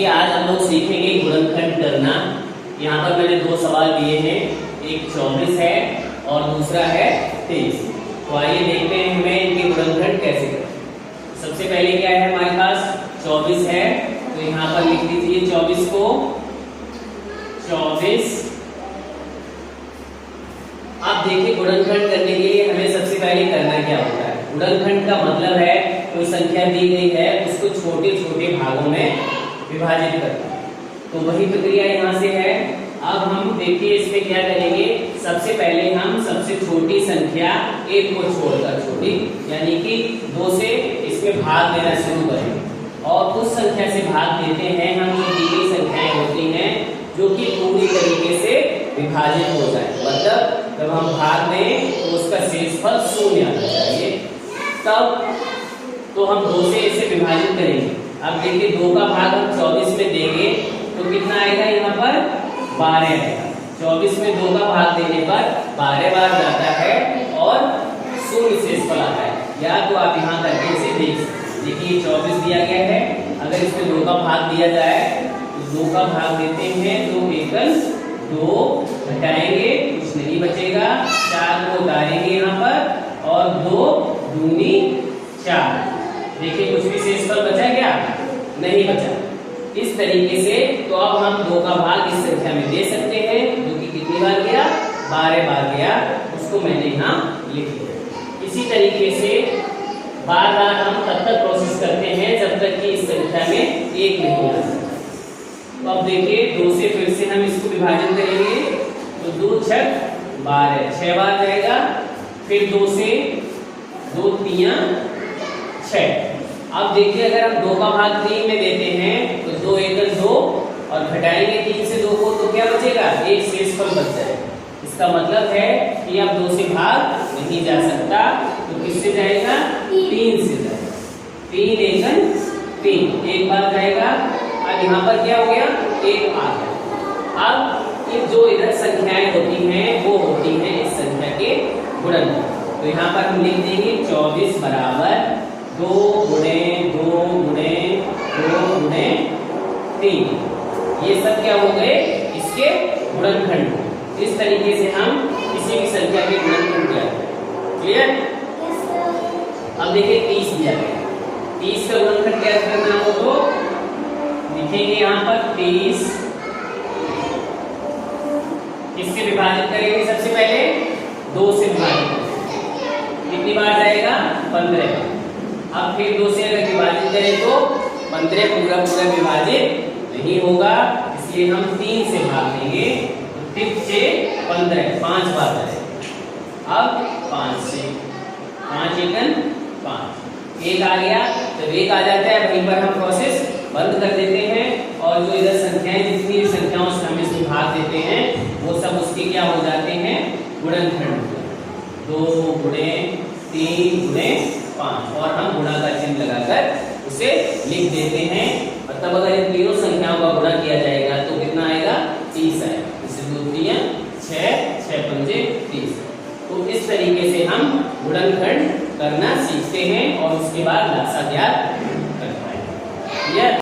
देखिए आज हम लोग सीखेंगे गुणनखंड करना। यहाँ पर मैंने दो सवाल दिए हैं, एक 24 है और दूसरा है 23। तो आइए देखते हैं हमें इनके गुणनखंड कैसे करें। सबसे पहले क्या है हमारे पास 24 है, तो यहाँ पर लिख दीजिए 24 को 24। अब देखिए गुणनखंड करने के लिए हमें सबसे पहले करना क्या होता है। गुणनखंड का मतलब है कोई संख्या दी गई है उसको छोटे छोटे भागों में विभाजित करना। तो वही प्रक्रिया यहाँ से है। अब हम देखिए इसमें क्या करेंगे, सबसे पहले हम सबसे छोटी संख्या 1 को छोड़कर छोटी यानी कि 2 से इसमें भाग देना शुरू करेंगे और उस संख्या से भाग देते हैं हम जो दी गई संख्याएं होती हैं जो कि पूरी तरीके से विभाजित हो जाए। मतलब जब हम भाग दें तो उसका शेषफल 0 आना चाहिए, तब तो हम 2 से इसे विभाजित करेंगे। अब देखिए 2 का भाग हम 24 में देंगे तो कितना आएगा, यहाँ पर 12 आएगा। 24 में 2 का भाग देने पर 12 बार जाता है और 0 शेषफल आता है। या तो आप यहाँ करके इसे देख सकते। देखिए 24 दिया गया है, अगर इसमें 2 का भाग दिया जाए तो 2 का भाग देते हैं तो एकल 2 घटाएंगे, कुछ नहीं बचेगा, 4 को उतारेंगे यहाँ पर और 2 दूनी 4। देखिए कुछ भी शेषफल बचा क्या, नहीं बचा। इस तरीके से तो अब हम 2 का भाग इस संख्या में दे सकते हैं जो कि कितनी बार गया, 12 बार गया, उसको मैंने यहाँ लिख दिया। इसी तरीके से बार बार हम तब तक प्रोसेस करते हैं जब तक कि इस संख्या में 1 नहीं आ जाता। तो अब देखिए 2 से फिर से हम इसको विभाजन करेंगे तो 2 छक 12, 6 बार जाएगा। फिर 2 से 2 3 6। अब देखिए अगर हम 2 का भाग 3 में देते हैं तो 2 एकल 2 और घटाएंगे 3 से 2 को तो क्या बचेगा, एक शेषफल बच जाएगा। इसका मतलब है कि अब 2 से भाग नहीं जा सकता, तो किससे जाएगा, 3 से जाएगा। 3 एकल 3 एक बार जाएगा। अब यहाँ पर क्या हो गया, 1 आ गया। अब ये जो इधर संख्याएं होती हैं वो होती हैं इस संख्या के गुणनखंड। तो यहाँ पर हम लिख देंगे 24 बराबर 2 गुणे 2 गुणे 2 गुणे 3। ये सब क्या हो गए, इसके गुणनखंड। इस तरीके से हम किसी भी संख्या के गुणनखंड किया। क्लियर? अब देखिए 30 दिया गया, 30 का गुणनखंड क्या करना हो तो लिखेंगे यहाँ पर 30। किससे विभाजित करेंगे, सबसे पहले 2 से विभाजित करेंगे। कितनी बार जाएगा, 15। अब फिर 2 से अगर विभाजित करें तो 15 पूरा पूरा विभाजित नहीं होगा, इसलिए हम 3 से भाग देंगे तो 3 से 15 5 बार जाएगा। अब 5 से 5 एकन 5, 1 आ गया। जब 1 आ जाता है वहीं पर हम प्रोसेस बंद कर देते हैं और जो इधर संख्याएं जितनी भी संख्याओं से हम इसमें भाग देते हैं वो सब उसके क्या हो जाते हैं, गुणनखंड। 2 गुणे 3 गुणे 5 और हम गुणा का चिन्ह लगाकर उसे लिख देते हैं। मतलब अगर इन तीनों संख्याओं का गुणा किया जाएगा तो कितना आएगा, 30 आएगा। इससे 2 3 6 6 5 30। तो इस तरीके से हम गुणनखंड करना सीखते हैं और उसके बाद लासा ज्ञात कर पाएंगे।